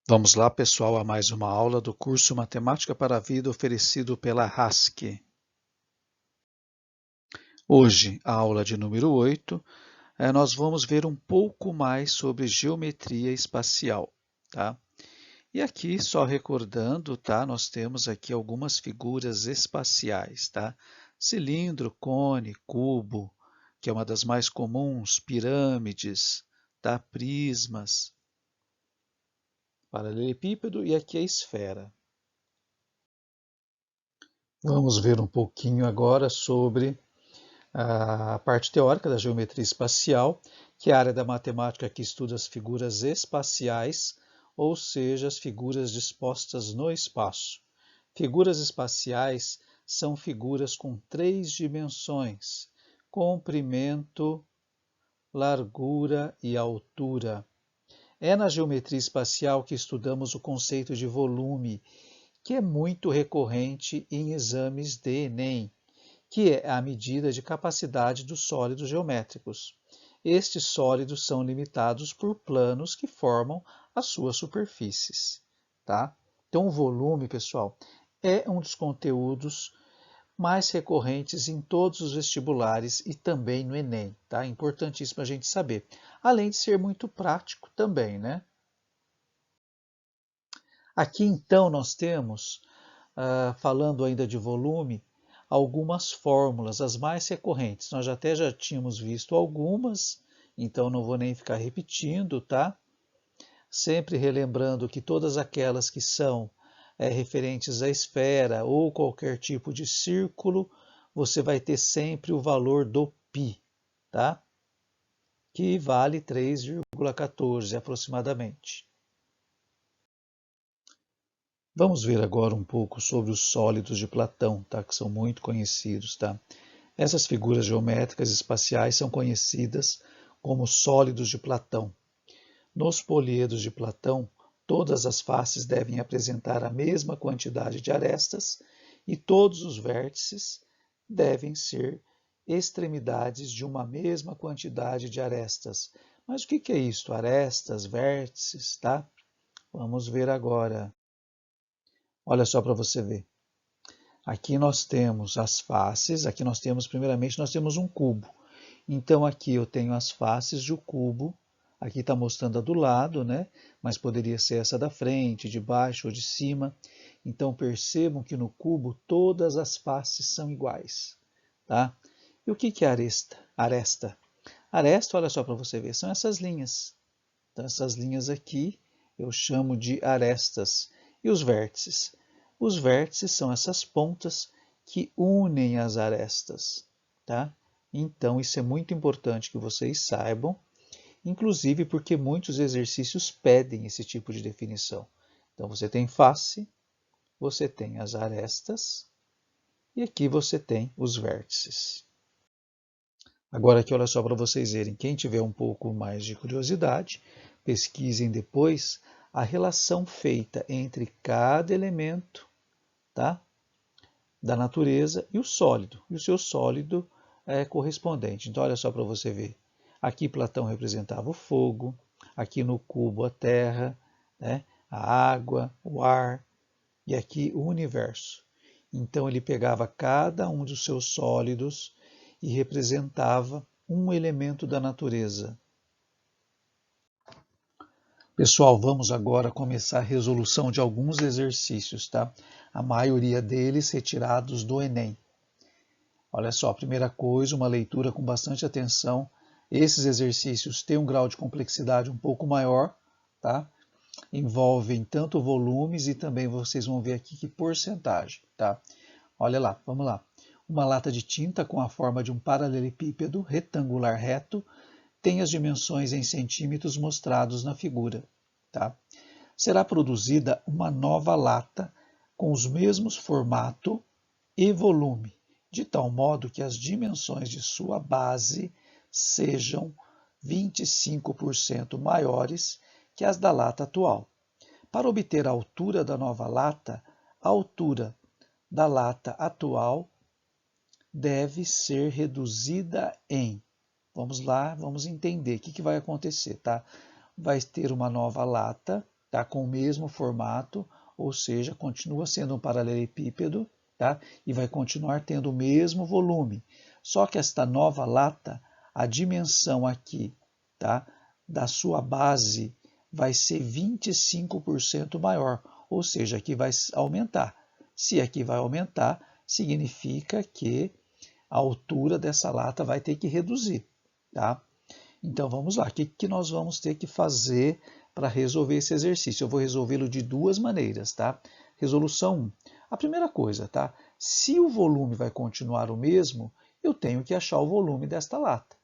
Vamos lá, pessoal, a mais uma aula do curso Matemática para a Vida oferecido pela HASC. Hoje, a aula de número 8, nós vamos ver um pouco mais sobre geometria espacial, tá? E aqui, só recordando, tá? Nós temos aqui algumas figuras espaciais, tá? Cilindro, cone, cubo, que é uma das mais comuns, pirâmides, tá? Prismas, paralelepípedo e aqui a esfera. Vamos ver um pouquinho agora sobre a parte teórica da geometria espacial, que é a área da matemática que estuda as figuras espaciais, ou seja, as figuras dispostas no espaço. Figuras espaciais são figuras com 3 dimensões: comprimento, largura e altura. É na geometria espacial que estudamos o conceito de volume, que é muito recorrente em exames de Enem, que é a medida de capacidade dos sólidos geométricos. Estes sólidos são limitados por planos que formam as suas superfícies. Tá? Então, o volume, pessoal, é um dos conteúdos mais recorrentes em todos os vestibulares e também no Enem. Tá? Importantíssimo a gente saber. Além de ser muito prático também, né? Aqui, então, nós temos, falando ainda de volume, algumas fórmulas, as mais recorrentes. Nós já tínhamos visto algumas, então não vou nem ficar repetindo, tá? Sempre relembrando que todas aquelas que são referentes à esfera ou qualquer tipo de círculo, você vai ter sempre o valor do π, tá? Que vale 3,14 aproximadamente. Vamos ver agora um pouco sobre os sólidos de Platão, tá? Que são muito conhecidos. Tá? Essas figuras geométricas espaciais são conhecidas como sólidos de Platão. Nos poliedros de Platão, todas as faces devem apresentar a mesma quantidade de arestas e todos os vértices devem ser extremidades de uma mesma quantidade de arestas. Mas o que é isso? Arestas, vértices, tá? Vamos ver agora. Olha só para você ver. Aqui nós temos as faces, aqui nós temos, primeiramente, nós temos um cubo. Então aqui eu tenho as faces do cubo, aqui está mostrando a do lado, né? Mas poderia ser essa da frente, de baixo ou de cima. Então percebam que no cubo todas as faces são iguais, tá? E o que é aresta? Aresta, olha só para você ver, são essas linhas. Então essas linhas aqui eu chamo de arestas. E os vértices? Os vértices são essas pontas que unem as arestas, tá? Então, isso é muito importante que vocês saibam, inclusive porque muitos exercícios pedem esse tipo de definição. Então, você tem face, você tem as arestas e aqui você tem os vértices. Agora aqui, olha só para vocês verem, quem tiver um pouco mais de curiosidade, pesquisem depois a relação feita entre cada elemento, tá, da natureza e o sólido, e o seu sólido correspondente. Então, olha só para você ver. Aqui Platão representava o fogo, aqui no cubo a terra, né, a água, o ar, e aqui o universo. Então, ele pegava cada um dos seus sólidos e representava um elemento da natureza. Pessoal, vamos agora começar a resolução de alguns exercícios, tá? A maioria deles retirados do Enem. Olha só, primeira coisa, uma leitura com bastante atenção. Esses exercícios têm um grau de complexidade um pouco maior, tá? Envolvem tanto volumes e também vocês vão ver aqui que porcentagem, tá? Olha lá, vamos lá. Uma lata de tinta com a forma de um paralelepípedo retangular reto tem as dimensões em centímetros mostrados na figura. Tá? Será produzida uma nova lata com os mesmos formato e volume, de tal modo que as dimensões de sua base sejam 25% maiores que as da lata atual. Para obter a altura da nova lata, a altura da lata atual deve ser reduzida em... Vamos lá, vamos entender o que vai acontecer, tá? Vai ter uma nova lata, tá? Com o mesmo formato, ou seja, continua sendo um paralelepípedo, tá? E vai continuar tendo o mesmo volume. Só que esta nova lata, a dimensão aqui, tá? Da sua base vai ser 25% maior, ou seja, aqui vai aumentar. Se aqui vai aumentar, significa que a altura dessa lata vai ter que reduzir, tá? Então vamos lá, o que nós vamos ter que fazer para resolver esse exercício? Eu vou resolvê-lo de duas maneiras, tá? Resolução 1. A primeira coisa, tá? Se o volume vai continuar o mesmo, eu tenho que achar o volume desta lata.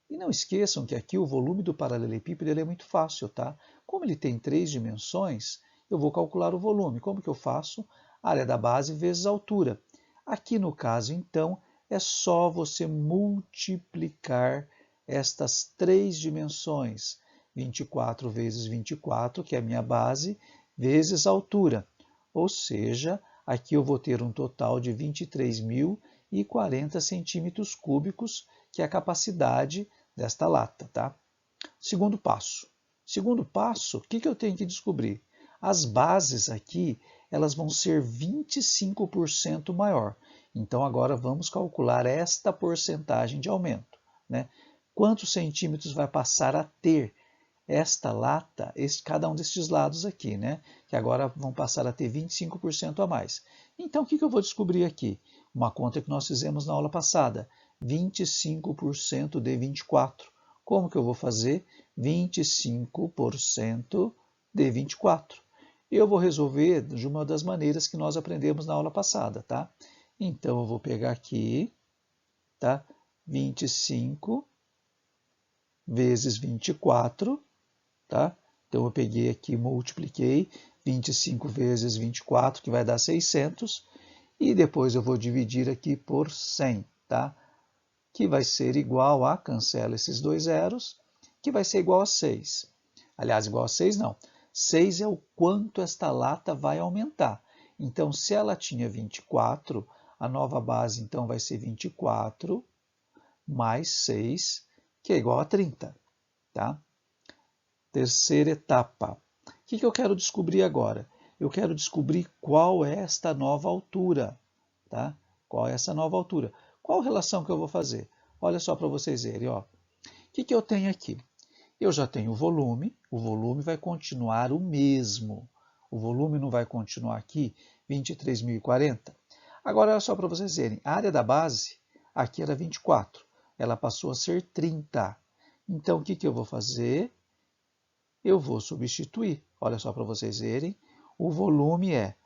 E não esqueçam que aqui o volume do paralelepípedo ele é muito fácil, tá? Como ele tem 3 dimensões, eu vou calcular o volume. Como que eu faço? Área da base vezes a altura. Aqui no caso, então, é só você multiplicar estas 3 dimensões. 24 vezes 24, que é a minha base, vezes a altura. Ou seja, aqui eu vou ter um total de 23.040 centímetros cúbicos, que é a capacidade desta lata, tá? Segundo passo. Segundo passo, o que eu tenho que descobrir? As bases aqui, elas vão ser 25% maior. Então agora vamos calcular esta porcentagem de aumento, né? Quantos centímetros vai passar a ter esta lata, cada um destes lados aqui, né? Que agora vão passar a ter 25% a mais. Então, o que eu vou descobrir aqui? Uma conta que nós fizemos na aula passada, 25% de 24. Como que eu vou fazer? 25% de 24. Eu vou resolver de uma das maneiras que nós aprendemos na aula passada, tá? Então, eu vou pegar aqui, tá? 25 vezes 24, tá? Então, eu peguei aqui, multipliquei 25 vezes 24, que vai dar 600, e depois eu vou dividir aqui por 100, tá? Que vai ser igual a, cancela esses dois zeros, que vai ser igual a 6. Aliás, igual a 6 não. 6 é o quanto esta lata vai aumentar. Então, se ela tinha 24, a nova base então vai ser 24 mais 6, que é igual a 30, tá? Terceira etapa. O que eu quero descobrir agora? Eu quero descobrir qual é esta nova altura, tá? Qual é essa nova altura? Qual relação que eu vou fazer? Olha só para vocês verem, ó. O que eu tenho aqui? Eu já tenho o volume vai continuar o mesmo. O volume não vai continuar aqui 23.040. Agora, olha só para vocês verem, a área da base aqui era 24, ela passou a ser 30. Então, o que eu vou fazer? Eu vou substituir. Olha só para vocês verem, o volume é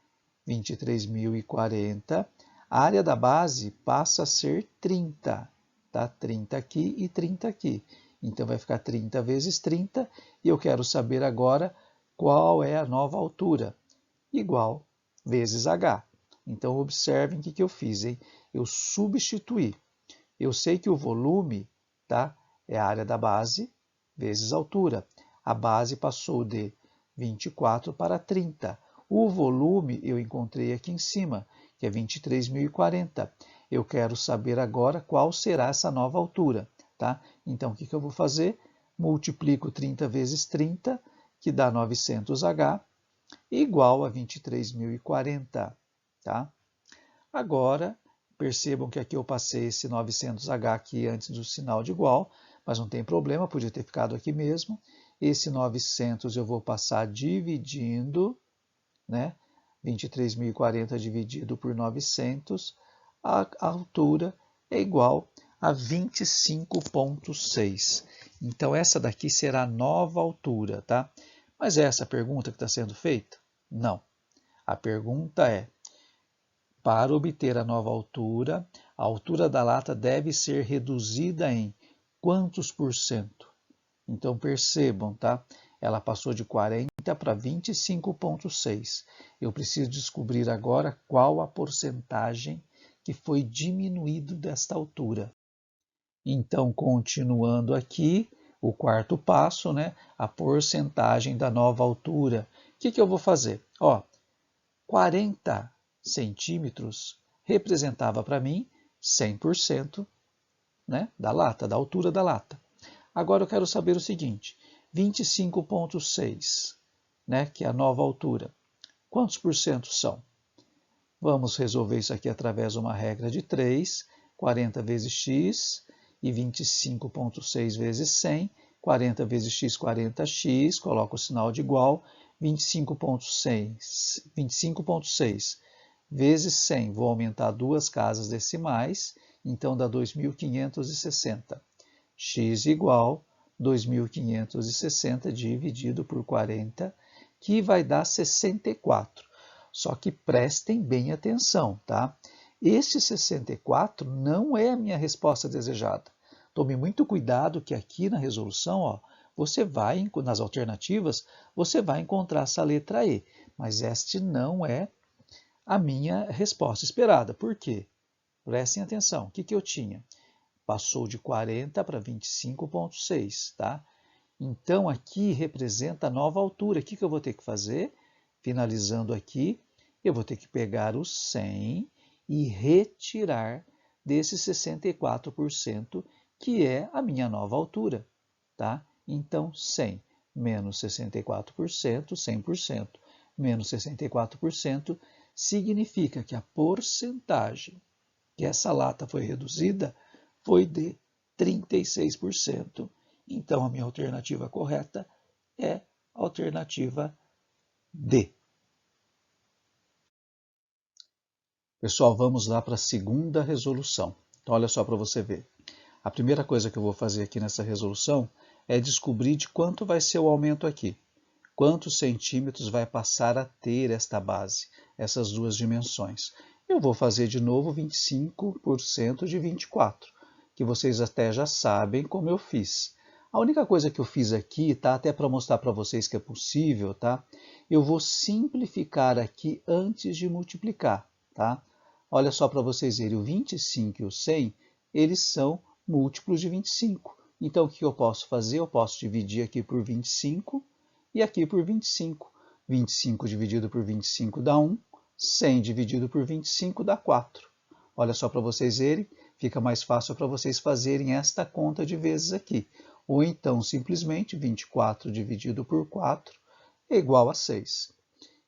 23.040, a área da base passa a ser 30, tá? 30 aqui e 30 aqui. Então vai ficar 30 vezes 30, e eu quero saber agora qual é a nova altura. Igual vezes h. Então observem o que eu fiz, hein? Eu substituí. Eu sei que o volume, tá, é a área da base vezes a altura. A base passou de 24 para 30. O volume eu encontrei aqui em cima, que é 23.040. Eu quero saber agora qual será essa nova altura, tá? Então, o que eu vou fazer? Multiplico 30 vezes 30, que dá 900H, igual a 23.040, tá? Agora, percebam que aqui eu passei esse 900H aqui antes do sinal de igual, mas não tem problema, podia ter ficado aqui mesmo. Esse 900 eu vou passar dividindo, né? 23.040 dividido por 900, a altura é igual a 25,6. Então, essa daqui será a nova altura, tá? Mas é essa a pergunta que está sendo feita? Não. A pergunta é, para obter a nova altura, a altura da lata deve ser reduzida em quantos por cento? Então percebam, tá? Ela passou de 40 para 25,6. Eu preciso descobrir agora qual a porcentagem que foi diminuído desta altura. Então, continuando aqui, o quarto passo, né? A porcentagem da nova altura. O que eu vou fazer? Ó, 40 centímetros representava para mim 100%, né, da lata, da altura da lata. Agora eu quero saber o seguinte, 25,6 né, que é a nova altura. Quantos por cento são? Vamos resolver isso aqui através de uma regra de 3, 40 vezes x e 25,6 vezes 100, 40 vezes x, 40x, coloco o sinal de igual, 25,6 vezes 100, vou aumentar duas casas decimais, então dá 2.560. X igual 2.560 dividido por 40, que vai dar 64. Só que prestem bem atenção, tá? Esse 64 não é a minha resposta desejada. Tome muito cuidado que aqui na resolução, ó, você vai, nas alternativas, você vai encontrar essa letra E, mas esta não é a minha resposta esperada. Por quê? Prestem atenção. O que eu tinha? Passou de 40 para 25,6, tá? Então, aqui representa a nova altura. O que eu vou ter que fazer? Finalizando aqui, eu vou ter que pegar o 100 e retirar desse 64%, que é a minha nova altura, tá? Então, 100 menos 64%, 100%, menos 64%, significa que a porcentagem que essa lata foi reduzida foi de 36%. Então, a minha alternativa correta é a alternativa D. Pessoal, vamos lá para a segunda resolução. Então, olha só para você ver. A primeira coisa que eu vou fazer aqui nessa resolução é descobrir de quanto vai ser o aumento aqui. Quantos centímetros vai passar a ter esta base, essas duas dimensões. Eu vou fazer de novo 25% de 24, que vocês até já sabem como eu fiz. A única coisa que eu fiz aqui, tá, até para mostrar para vocês que é possível, tá? Eu vou simplificar aqui antes de multiplicar, tá? Olha só para vocês verem, o 25 e o 100, eles são múltiplos de 25. Então, o que eu posso fazer? Eu posso dividir aqui por 25 e aqui por 25. 25 dividido por 25 dá 1, 100 dividido por 25 dá 4. Olha só para vocês verem, fica mais fácil para vocês fazerem esta conta de vezes aqui. Ou então, simplesmente, 24 dividido por 4 é igual a 6.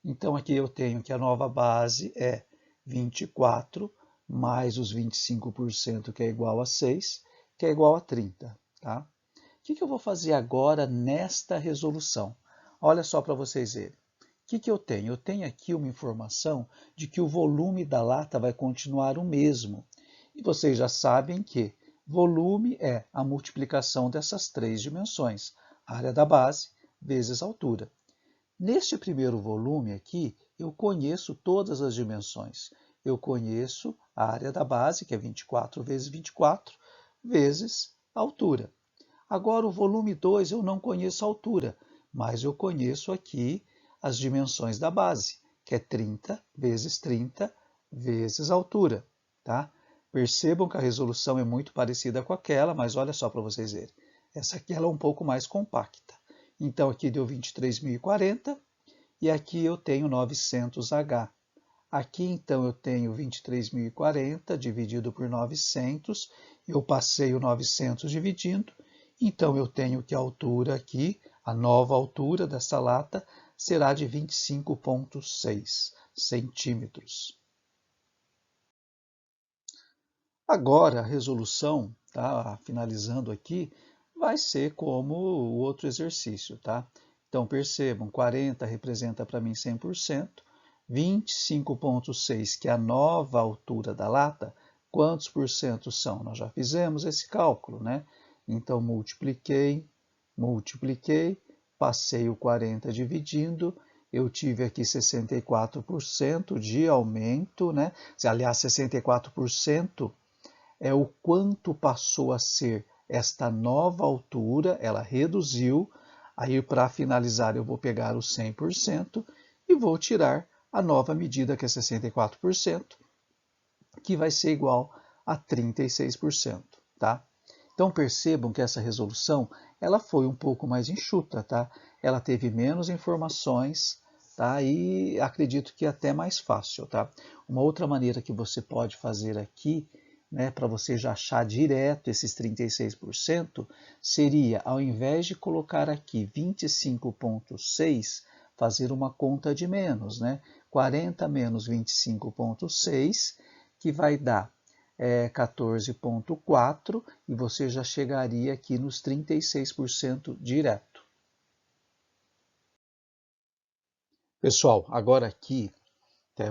Então, aqui eu tenho que a nova base é 24 mais os 25%, que é igual a 6, que é igual a 30. Tá? O que eu vou fazer agora nesta resolução? Olha só para vocês verem. O que eu tenho? Eu tenho aqui uma informação de que o volume da lata vai continuar o mesmo. E vocês já sabem que volume é a multiplicação dessas três dimensões, área da base vezes altura. Neste primeiro volume aqui, eu conheço todas as dimensões. Eu conheço a área da base, que é 24 vezes 24, vezes a altura. Agora, o volume 2 eu não conheço a altura, mas eu conheço aqui as dimensões da base, que é 30 vezes a altura. Tá? Percebam que a resolução é muito parecida com aquela, mas olha só para vocês verem. Essa aqui ela é um pouco mais compacta. Então, aqui deu 23.040 e aqui eu tenho 900H. Aqui, então, eu tenho 23.040 dividido por 900. Eu passei o 900 dividindo. Então, eu tenho que a altura aqui, a nova altura dessa lata, será de 25,6 centímetros. Agora, a resolução, tá, finalizando aqui, vai ser como o outro exercício. Tá? Então, percebam, 40 representa para mim 100%, 25,6, que é a nova altura da lata, quantos por cento são? Nós já fizemos esse cálculo, né? Então, multipliquei, passei o 40 dividindo, eu tive aqui 64% de aumento, né? Aliás, 64% é o quanto passou a ser esta nova altura, ela reduziu. Aí, para finalizar, eu vou pegar o 100% e vou tirar a nova medida, que é 64%, que vai ser igual a 36%. Tá? Então, percebam que essa resolução ela foi um pouco mais enxuta. Tá? Ela teve menos informações, tá? E acredito que até mais fácil. Tá? Uma outra maneira que você pode fazer aqui, né, para você já achar direto esses 36%, seria, ao invés de colocar aqui 25,6, fazer uma conta de menos, né? 40 menos 25,6, que vai dar 14,4, e você já chegaria aqui nos 36% direto. Pessoal, agora aqui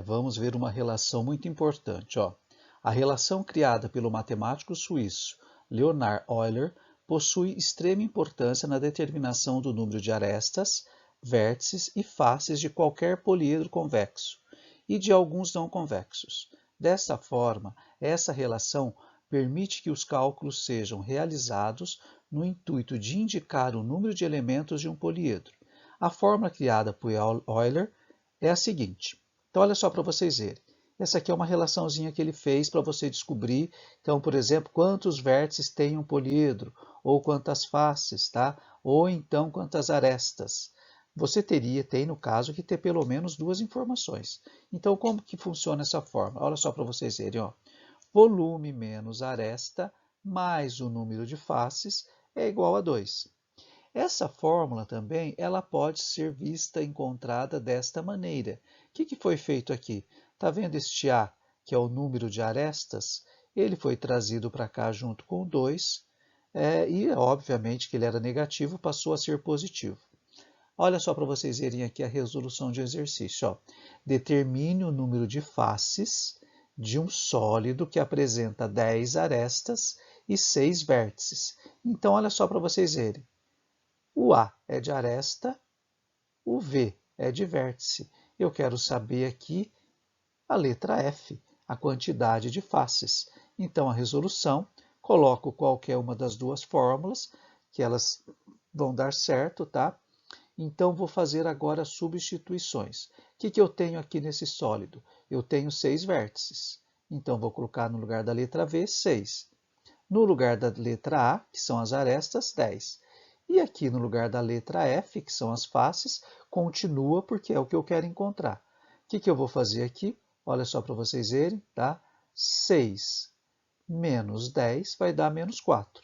vamos ver uma relação muito importante. Ó. A relação criada pelo matemático suíço Leonhard Euler possui extrema importância na determinação do número de arestas, vértices e faces de qualquer poliedro convexo e de alguns não convexos. Desta forma, essa relação permite que os cálculos sejam realizados no intuito de indicar o número de elementos de um poliedro. A fórmula criada por Euler é a seguinte. Então, olha só para vocês verem. Essa aqui é uma relaçãozinha que ele fez para você descobrir, então, por exemplo, quantos vértices tem um poliedro, ou quantas faces, tá? Ou então quantas arestas. Você tem no caso, que ter pelo menos duas informações. Então, como que funciona essa forma? Olha só para vocês verem. Ó. Volume menos aresta mais o número de faces é igual a 2. Essa fórmula também ela pode ser vista encontrada desta maneira. O que foi feito aqui? Está vendo este A, que é o número de arestas? Ele foi trazido para cá junto com 2, e obviamente que ele era negativo, passou a ser positivo. Olha só para vocês verem aqui a resolução de exercício. Ó. Determine o número de faces de um sólido que apresenta 10 arestas e 6 vértices. Então, olha só para vocês verem. O A é de aresta, o V é de vértice. Eu quero saber aqui a letra F, a quantidade de faces. Então, a resolução, coloco qualquer uma das duas fórmulas, que elas vão dar certo, tá? Então, vou fazer agora substituições. O que eu tenho aqui nesse sólido? Eu tenho 6 vértices. Então, vou colocar no lugar da letra V, 6. No lugar da letra A, que são as arestas, 10. E aqui no lugar da letra F, que são as faces, continua porque é o que eu quero encontrar. O que eu vou fazer aqui? Olha só para vocês verem, tá? 6 menos 10 vai dar menos 4,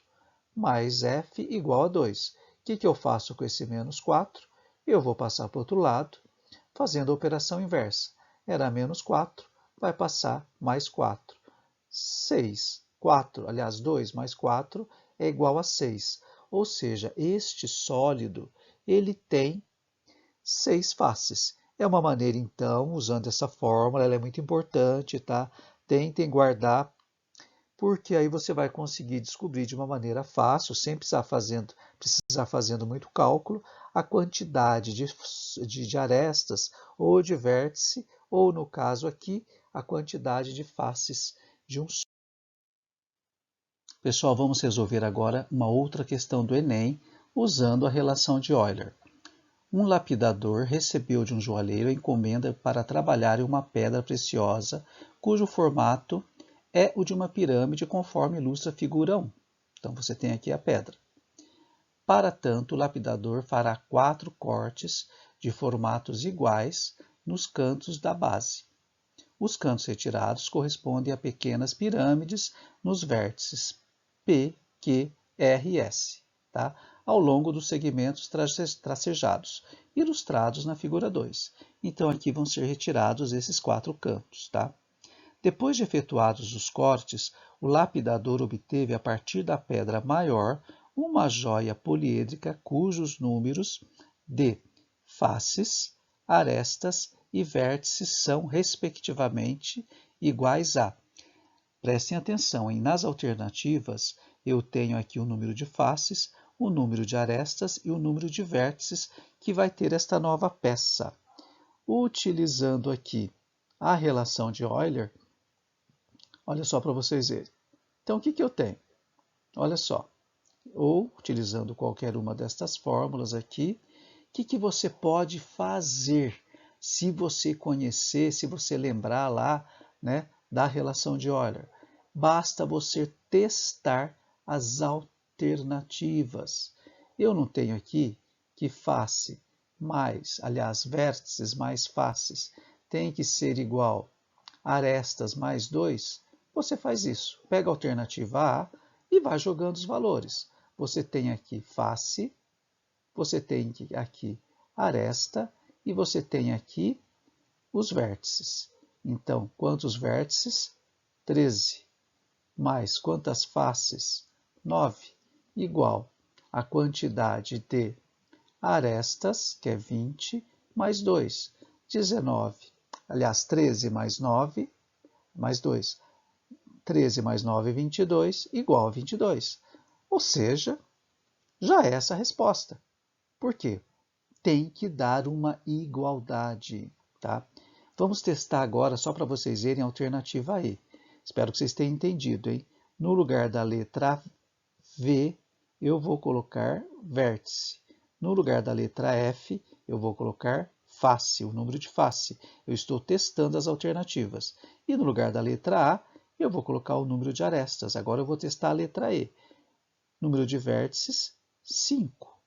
mais F igual a 2. O que eu faço com esse menos 4? Eu vou passar para o outro lado, fazendo a operação inversa. Era menos 4, vai passar mais 4. 2 mais 4 é igual a 6. Ou seja, este sólido ele tem 6 faces. É uma maneira, então, usando essa fórmula, ela é muito importante, tá? Tentem guardar, porque aí você vai conseguir descobrir de uma maneira fácil, sem precisar fazendo muito cálculo, a quantidade de arestas ou de vértice, ou no caso aqui, a quantidade de faces de um sólido. Pessoal, vamos resolver agora uma outra questão do Enem, usando a relação de Euler. Um lapidador recebeu de um joalheiro a encomenda para trabalhar em uma pedra preciosa, cujo formato é o de uma pirâmide, conforme ilustra a figura 1. Então, você tem aqui a pedra. Para tanto, o lapidador fará 4 cortes de formatos iguais nos cantos da base. Os cantos retirados correspondem a pequenas pirâmides nos vértices P, Q, R e S, tá? Ao longo dos segmentos tracejados, ilustrados na figura 2. Então, aqui vão ser retirados esses 4 cantos. Tá? Depois de efetuados os cortes, o lapidador obteve, a partir da pedra maior, uma joia poliêdrica cujos números de faces, arestas e vértices são, respectivamente, iguais a. Prestem atenção, hein? Nas alternativas, eu tenho aqui o número de faces, o número de arestas e o número de vértices que vai ter esta nova peça. Utilizando aqui a relação de Euler, olha só para vocês verem. Então, o que eu tenho? Olha só. Ou, utilizando qualquer uma destas fórmulas aqui, o que você pode fazer se você conhecer, se você lembrar lá, né, da relação de Euler? Basta você testar as alternativas. Eu não tenho aqui que face mais, aliás, vértices mais faces tem que ser igual a arestas mais 2. Você faz isso. Pega a alternativa A e vai jogando os valores. Você tem aqui face, você tem aqui aresta e você tem aqui os vértices. Então, quantos vértices? 13. Mais quantas faces? 9. Igual a quantidade de arestas, que é 20, mais 2. 19. Aliás, 13 mais 9, mais 2. 13 mais 9, 22, igual a 22. Ou seja, já é essa a resposta. Por quê? Tem que dar uma igualdade, tá? Vamos testar agora, só para vocês verem a alternativa E. Espero que vocês tenham entendido, hein? No lugar da letra V, eu vou colocar vértice. No lugar da letra F, eu vou colocar face, o número de face. Eu estou testando as alternativas. E no lugar da letra A, eu vou colocar o número de arestas. Agora eu vou testar a letra E. Número de vértices, 5,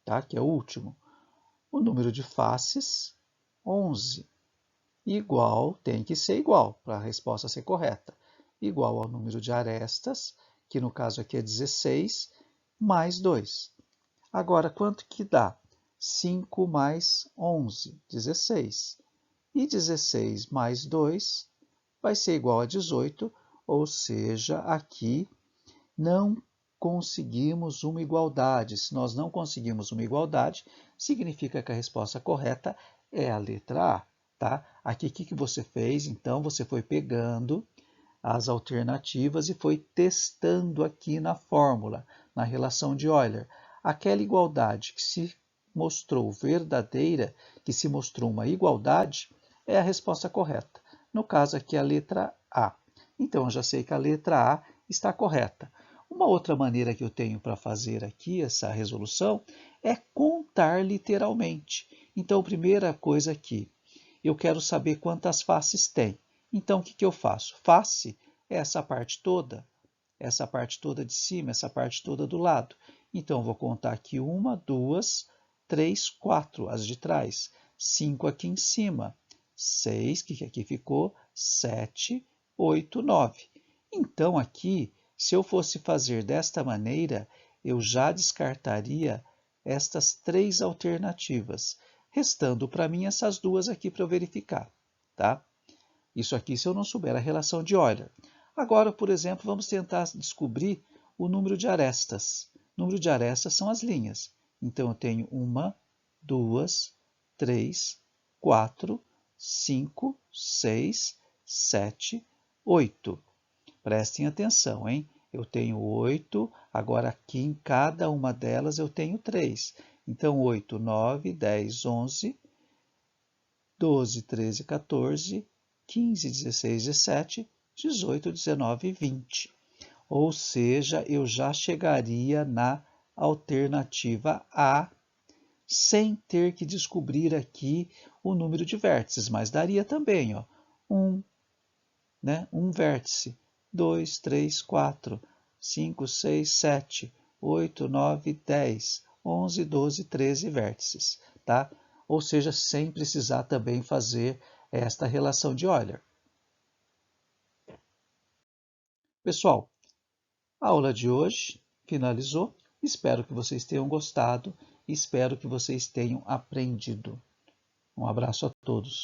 tá? Que é o último. O número de faces, 11. Igual, tem que ser igual, para a resposta ser correta. Igual ao número de arestas, que no caso aqui é 16, mais 2. Agora, quanto que dá? 5 mais 11, 16. E 16 mais 2 vai ser igual a 18, ou seja, aqui não conseguimos uma igualdade. Se nós não conseguimos uma igualdade, significa que a resposta correta é a letra A. Tá? Aqui, o que você fez? Então, você foi pegando as alternativas e foi testando aqui na fórmula, na relação de Euler. Aquela igualdade que se mostrou verdadeira, que se mostrou uma igualdade, é a resposta correta. No caso aqui, a letra A. Então, eu já sei que a letra A está correta. Uma outra maneira que eu tenho para fazer aqui essa resolução é contar literalmente. Então, a primeira coisa aqui, eu quero saber quantas faces tem. Então, o que eu faço? Face é essa parte toda de cima, essa parte toda do lado. Então, eu vou contar aqui 1, 2, 3, 4, as de trás. 5 aqui em cima. 6, que aqui ficou, 7, 8, 9. Então, aqui, se eu fosse fazer desta maneira, eu já descartaria estas 3 alternativas, restando para mim essas duas aqui para eu verificar, tá? Isso aqui se eu não souber a relação de Euler. Agora, por exemplo, vamos tentar descobrir o número de arestas. O número de arestas são as linhas. Então, eu tenho 1, 2, 3, 4, 5, 6, 7, 8. Prestem atenção, hein? Eu tenho 8, agora aqui em cada uma delas eu tenho 3. Então, 8, 9, 10, 11, 12, 13, 14, 15, 16, 17, 18, 19 e 20. Ou seja, eu já chegaria na alternativa A, sem ter que descobrir aqui o número de vértices, mas daria também, ó, 1, né? Um vértice, 2, 3, 4, 5, 6, 7, 8, 9, 10, 11, 12, 13 vértices, tá? Ou seja, sem precisar também fazer esta relação de Euler. Pessoal, a aula de hoje finalizou. Espero que vocês tenham gostado e espero que vocês tenham aprendido. Um abraço a todos.